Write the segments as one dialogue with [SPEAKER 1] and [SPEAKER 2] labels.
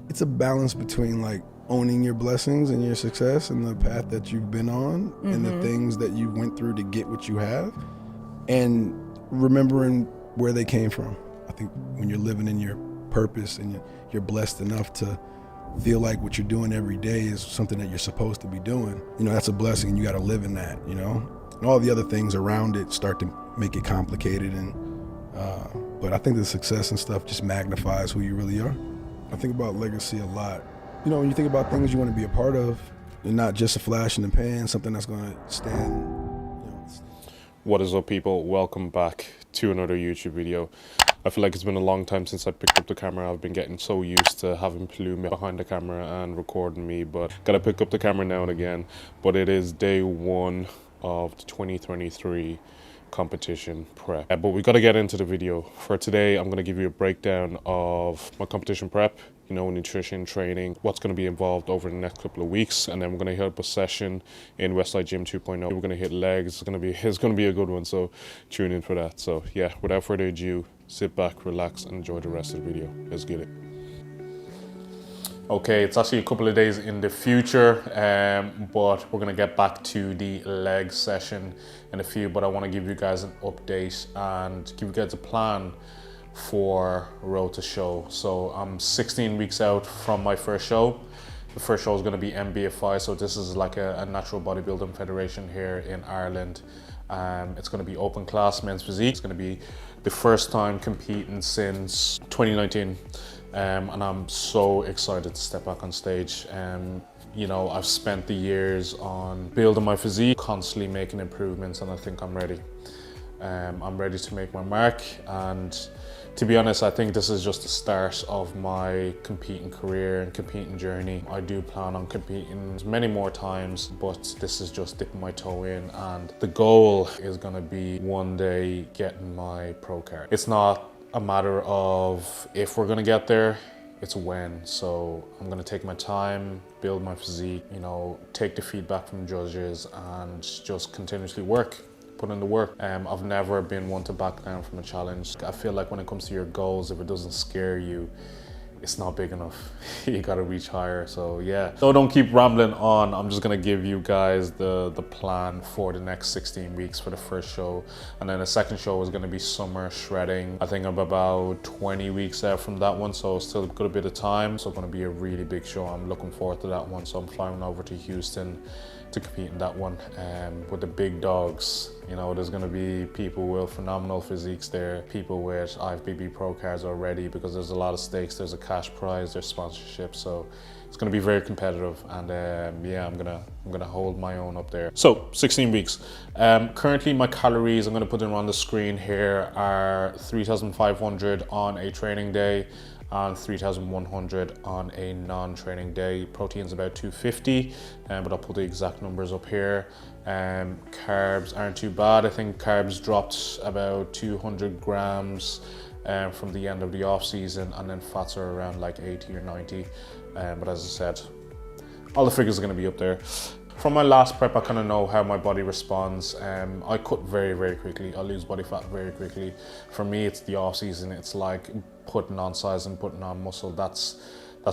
[SPEAKER 1] It's a balance between like owning your blessings and your success and the path that you've been on and the things that you went through to get what you have, and remembering where they came from. I think when you're living in your purpose and you're blessed enough to feel like what you're doing every day is something that you're supposed to be doing, that's a blessing, and you got to live in that, and all the other things around it start to make it complicated. But I think the success and stuff just magnifies who you really are. I think about legacy a lot. When you think about things you want to be a part of, and not just a flash in the pan, something that's going to stand.
[SPEAKER 2] What is up, people? Welcome back to another YouTube video. I feel like it's been a long time since I picked up the camera. I've been getting so used to having Plume behind the camera and recording me, but gotta pick up the camera now and again. But it is day one of the 2023 competition prep. But we gotta get into the video. For today, I'm gonna give you a breakdown of my competition prep, nutrition, training, what's going to be involved over the next couple of weeks, and then we're going to hit up a session in Westside Gym 2.0. We're going to hit legs. It's going to be a good one, so tune in for that. So yeah, without further ado, sit back, relax, and enjoy the rest of the video. Let's get it. Okay, it's actually a couple of days in the future, but we're going to get back to the leg session in a few, but I want to give you guys an update and give you guys a plan for road to show. So I'm 16 weeks out from my first show. The first show is going to be MBFI, so this is like a natural bodybuilding federation here in Ireland. It's going to be open class men's physique. It's going to be the first time competing since 2019, and I'm so excited to step back on stage. I've spent the years on building my physique, constantly making improvements, and I think I'm ready. I'm ready to make my mark, and to be honest, I think this is just the start of my competing career and competing journey. I do plan on competing many more times, but this is just dipping my toe in, and the goal is going to be one day getting my pro card. It's not a matter of if we're going to get there, it's when. So I'm going to take my time, build my physique, take the feedback from judges, and just continuously work. Put in the work. I've never been one to back down from a challenge. I feel like when it comes to your goals, if it doesn't scare you, it's not big enough. You gotta reach higher. So yeah. So don't keep rambling on. I'm just gonna give you guys the plan for the next 16 weeks for the first show. And then the second show is gonna be summer shredding. I think I'm about 20 weeks out from that one, so still a good bit of time. So it's gonna be a really big show. I'm looking forward to that one. So I'm flying over to Houston to compete in that one with the big dogs. There's going to be people with phenomenal physiques there, people with IFBB pro cards already, because there's a lot of stakes. There's a cash prize, there's sponsorship, so it's going to be very competitive. And yeah, I'm gonna hold my own up there. So 16 weeks. Currently my calories, I'm going to put them on the screen here, are 3,500 on a training day and 3,100 on a non-training day. Protein's about 250, but I'll put the exact numbers up here. Carbs aren't too bad. I think carbs dropped about 200 grams from the end of the off season, and then fats are around like 80 or 90. But as I said, all the figures are gonna be up there. From my last prep, I kind of know how my body responds. I cut very, very quickly. I lose body fat very quickly. For me, it's the off season. It's like putting on size and putting on muscle. That's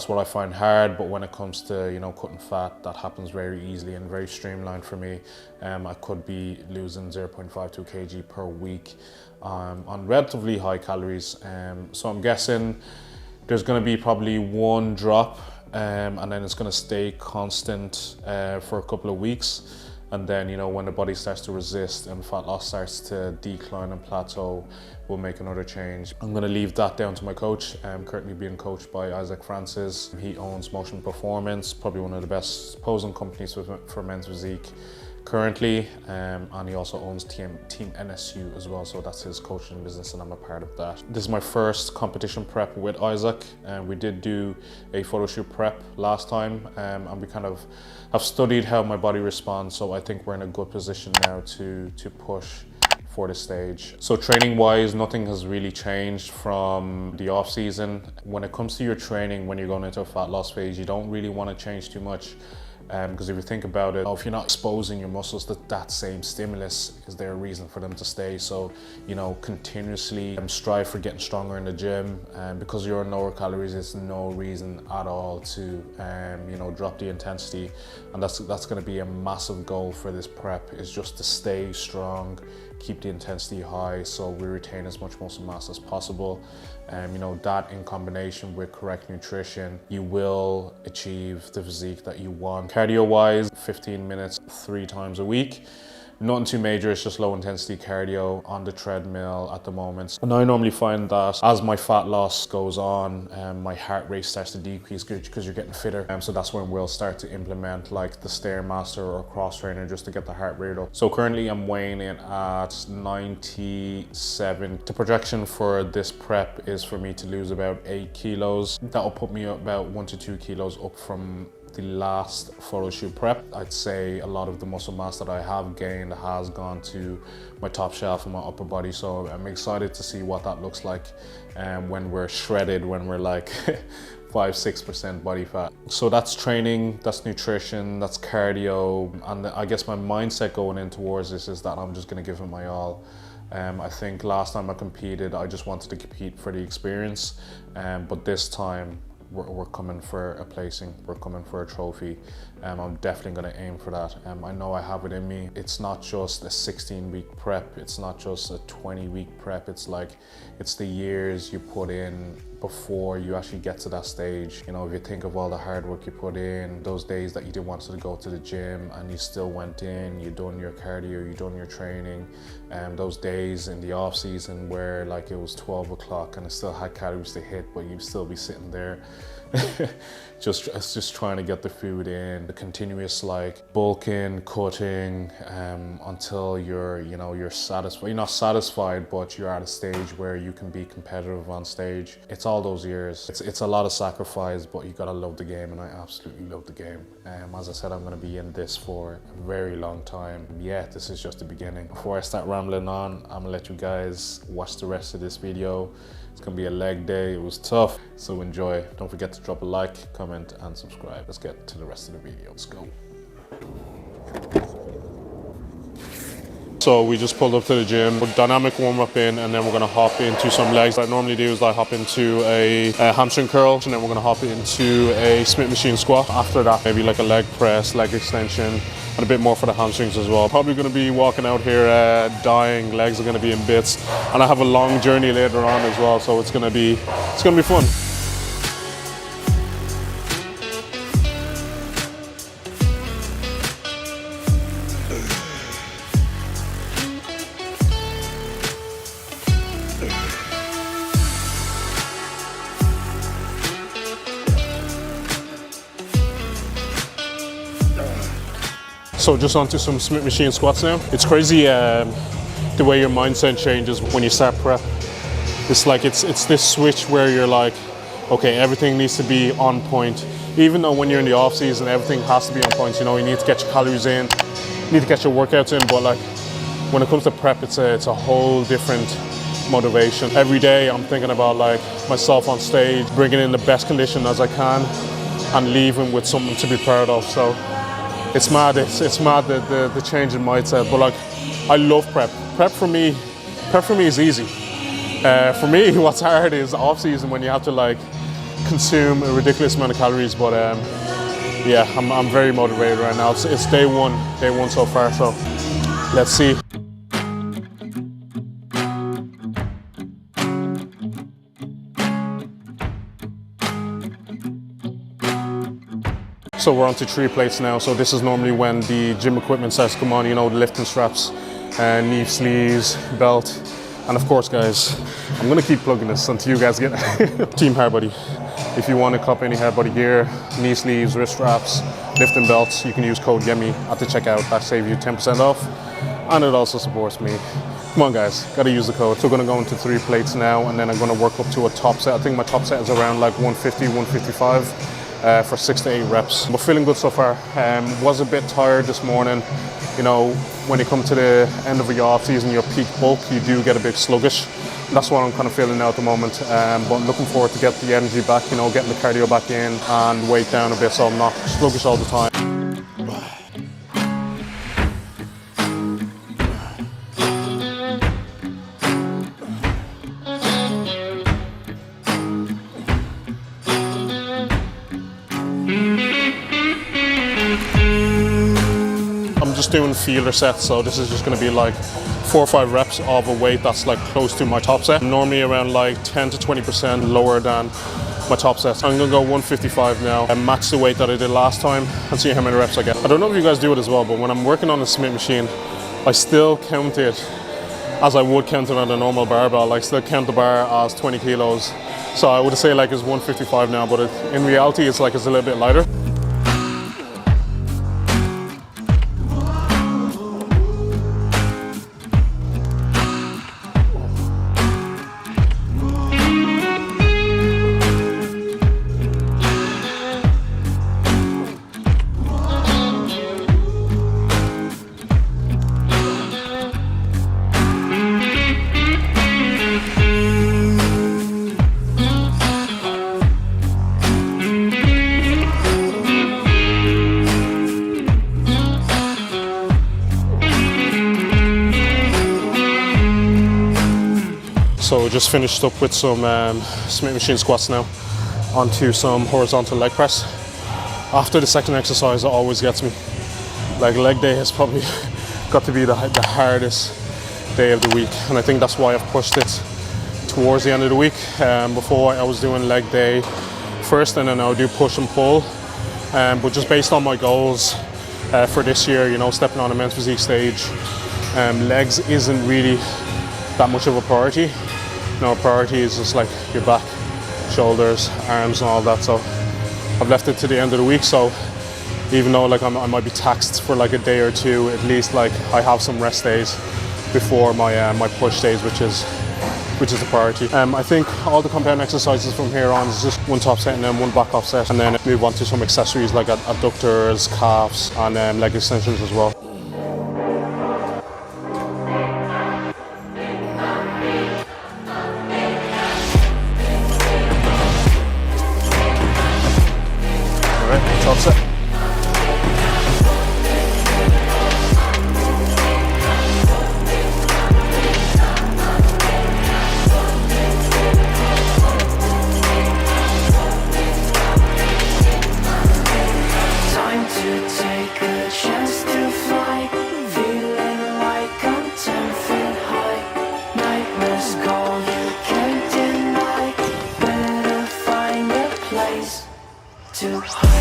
[SPEAKER 2] what I find hard. But when it comes to cutting fat, that happens very easily and very streamlined for me. I could be losing 0.52 kg per week on relatively high calories. So I'm guessing there's going to be probably one drop. And then it's going to stay constant for a couple of weeks, and then when the body starts to resist and fat loss starts to decline and plateau, we'll make another change. I'm going to leave that down to my coach. I'm currently being coached by Isaac Francis. He owns Motion Performance, probably one of the best posing companies for men's physique currently, and he also owns Team NSU as well, so that's his coaching business, and I'm a part of that. This is my first competition prep with Isaac, and we did do a photo shoot prep last time, and we kind of have studied how my body responds, so I think we're in a good position now to push for the stage. So training wise, nothing has really changed from the off season. When it comes to your training, when you're going into a fat loss phase, you don't really want to change too much. Because if you think about it, if you're not exposing your muscles to that same stimulus, is there a reason for them to stay? So, you know, continuously strive for getting stronger in the gym, and because you're on lower calories, it's no reason at all to, you know, drop the intensity. And that's going to be a massive goal for this prep, is just to stay strong, keep the intensity high, so we retain as much muscle mass as possible. You know, that in combination with correct nutrition, you will achieve the physique that you want. Cardio wise, 15 minutes 3 times a week. Nothing too major, it's just low intensity cardio on the treadmill at the moment. And I normally find that as my fat loss goes on, my heart rate starts to decrease because you're getting fitter. So that's when we'll start to implement like the Stairmaster or cross trainer just to get the heart rate up. So currently I'm weighing in at 97. The projection for this prep is for me to lose about 8 kilos. That'll put me about 1 to 2 kilos up from the last photo shoot prep. I'd say a lot of the muscle mass that I have gained has gone to my top shelf and my upper body, so I'm excited to see what that looks like when we're shredded, when we're like 5-6% body fat. So that's training, that's nutrition, that's cardio, and I guess my mindset going in towards this is that I'm just going to give it my all. I think last time I competed, I just wanted to compete for the experience, but this time we're coming for a placing, we're coming for a trophy. I'm definitely going to aim for that. I know I have it in me. It's not just a 16-week prep, it's not just a 20-week prep, it's the years you put in before you actually get to that stage. You know, if you think of all the hard work you put in, those days that you didn't want to go to the gym and you still went in, you done your cardio, you done your training, those days in the off season where like it was 12 o'clock and I still had calories to hit, but you'd still be sitting there just trying to get the food in, the continuous like bulking, cutting, until you're satisfied. You're not satisfied, but you're at a stage where you can be competitive on stage. It's all those years. It's a lot of sacrifice, but you gotta love the game, and I absolutely love the game. As I said, I'm gonna be in this for a very long time. Yeah, this is just the beginning. Before I start rambling on, I'm gonna let you guys watch the rest of this video. It's gonna be a leg day. It was tough, so enjoy. Don't forget to drop a like, comment, and subscribe. Let's get to the rest of the video. Let's go. So we just pulled up to the gym, put dynamic warm up in, and then we're gonna hop into some legs. What I normally do is I hop into a hamstring curl, and then we're gonna hop into a Smith machine squat. After that, maybe like a leg press, leg extension, and a bit more for the hamstrings as well. Probably gonna be walking out here dying, legs are gonna be in bits. And I have a long journey later on as well, so it's gonna be fun. So just onto some Smith machine squats now. It's crazy the way your mindset changes when you start prep. It's like it's this switch where you're like, okay, everything needs to be on point. Even though when you're in the off season, everything has to be on point. You know, you need to get your calories in, you need to get your workouts in. But like when it comes to prep, it's a whole different motivation. Every day I'm thinking about like myself on stage, bringing in the best condition as I can, and leaving with something to be proud of. So it's mad. It's mad the change in mindset. But like, I love prep. Prep for me is easy. For me, what's hard is off season when you have to like consume a ridiculous amount of calories. But yeah, I'm very motivated right now. It's day one so far. So let's see. So we're on to 3 plates now. So this is normally when the gym equipment starts to come on, you know, the lifting straps, knee sleeves, belt. And of course, guys, I'm gonna keep plugging this until you guys get Team Hardbody. If you want to cop any Hardbody gear, knee sleeves, wrist straps, lifting belts, you can use code GETME at the checkout. That saves you 10% off. And it also supports me. Come on guys, gotta use the code. So we're gonna go into 3 plates now, and then I'm gonna work up to a top set. I think my top set is around like 150, 155. For 6 to 8 reps. But feeling good so far. Was a bit tired this morning. You know, when you come to the end of your off season, your peak bulk, you do get a bit sluggish. That's what I'm kind of feeling now at the moment. But looking forward to get the energy back, you know, getting the cardio back in and weight down a bit so I'm not sluggish all the time. just doing fielder sets, so this is just going to be like 4 or 5 reps of a weight that's like close to my top set. Normally around like 10 to 20% lower than my top set. I'm gonna go 155 now and match the weight that I did last time and see how many reps I get. I don't know if you guys do it as well, but when I'm working on a Smith machine, I still count it as I would count it on a normal barbell. Like, still count the bar as 20 kilos. So I would say like it's 155 now, but in reality it's like it's a little bit lighter. So just finished up with some Smith machine squats now, onto some horizontal leg press. After the second exercise, it always gets me. Like, leg day has probably got to be the hardest day of the week, and I think that's why I've pushed it towards the end of the week. Before I was doing leg day first, and then I would do push and pull. But just based on my goals for this year, you know, stepping on a men's physique stage, legs isn't really that much of a priority. No, priority is just like your back, shoulders, arms and all that. So I've left it to the end of the week. So even though like I might be taxed for like a day or two, at least like I have some rest days before my push days, which is the priority. I think all the compound exercises from here on is just one top set and then one back off set, and then move on to some accessories like adductors, calves, and leg extensions as well. Top set.
[SPEAKER 3] Time to take a chance to fly, feeling like I'm 10 feet high. Nightmares call, you can't deny. Better find a place to hide.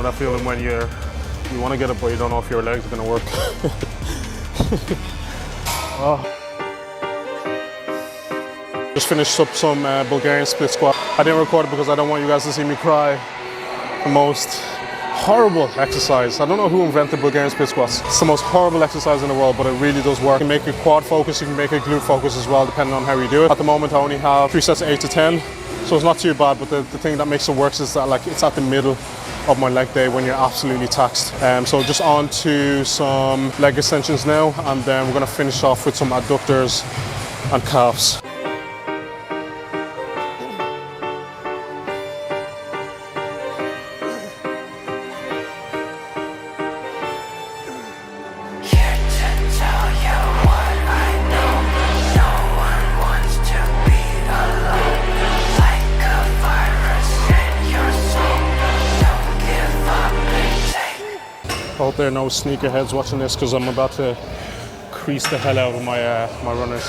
[SPEAKER 2] That feeling when you want to get it but you don't know if your legs are going to work. Oh. Just finished up some Bulgarian split squat. I didn't record it because I don't want you guys to see me cry. The most horrible exercise. I don't know who invented Bulgarian split squats. It's the most horrible exercise in the world, but it really does work. You can make a quad focus, you can make a glute focus as well, depending on how you do it. At the moment I only have 3 sets of 8 to 10, so it's not too bad, but the thing that makes it worse is that like it's at the middle of my leg day when you're absolutely taxed. So just on to some leg extensions now, and then we're going to finish off with some adductors and calves. Hope there are no sneakerheads watching this because I'm about to crease the hell out of my runners.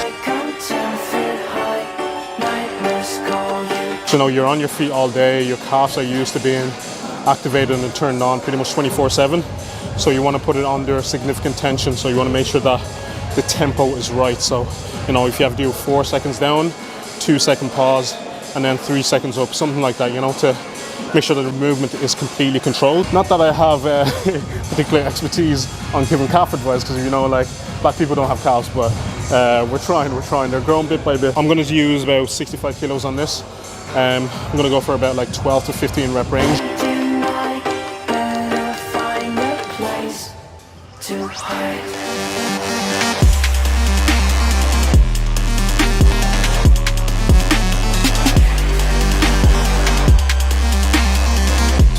[SPEAKER 2] So, you know, you're on your feet all day, your calves are used to being activated and turned on pretty much 24/7. So you want to put it under significant tension, so you want to make sure that the tempo is right. So, you know, if you have to do 4 seconds down, 2 second pause, and then 3 seconds up, something like that, you know, to make sure that the movement is completely controlled. Not that I have particular expertise on giving calf advice, because, you know, like, black people don't have calves, but we're trying. They're growing bit by bit. I'm going to use about 65 kilos on this. I'm going to go for about like 12 to 15 rep range.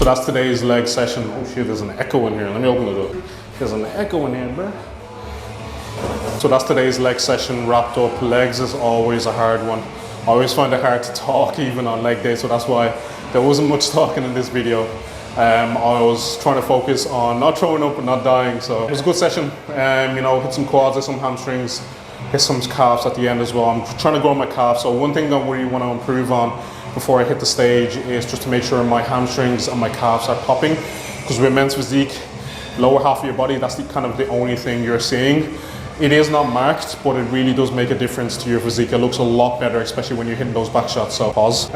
[SPEAKER 2] So that's today's leg session. Oh shit, there's an echo in here. Let me open the door. There's an echo in here, bro. So that's today's leg session wrapped up. Legs is always a hard one. I always find it hard to talk even on leg day, so that's why there wasn't much talking in this video. I was trying to focus on not throwing up and not dying, so it was a good session. You know, hit some quads, hit some hamstrings, hit some calves at the end as well. I'm trying to grow my calves, so one thing I really want to improve on before I hit the stage is just to make sure my hamstrings and my calves are popping, because with men's physique, lower half of your body, that's kind of the only thing you're seeing. It is not marked, but it really does make a difference to your physique. It looks a lot better, especially when you're hitting those back shots, so pause.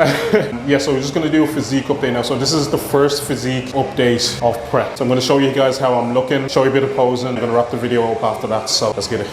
[SPEAKER 2] Yeah, so we're just gonna do a physique update now. So this is the first physique update of prep. So I'm gonna show you guys how I'm looking, show you a bit of posing. I'm gonna wrap the video up after that, so let's get it.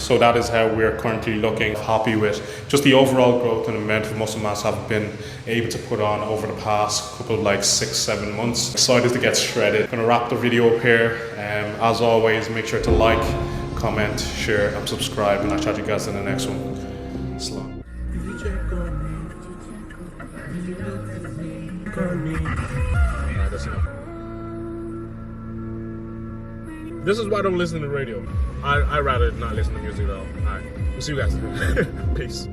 [SPEAKER 2] So that is how we're currently looking. Happy with just the overall growth and amount of muscle mass I've been able to put on over the past couple of like 6-7 months. Excited to get shredded. Gonna wrap the video up here. As always, make sure to like, comment, share, and subscribe, and I'll chat you guys in the next one. Slap. Alright, that's enough. This is why I don't listen to radio. I rather not listen to music though. Alright, we'll see you guys. Peace.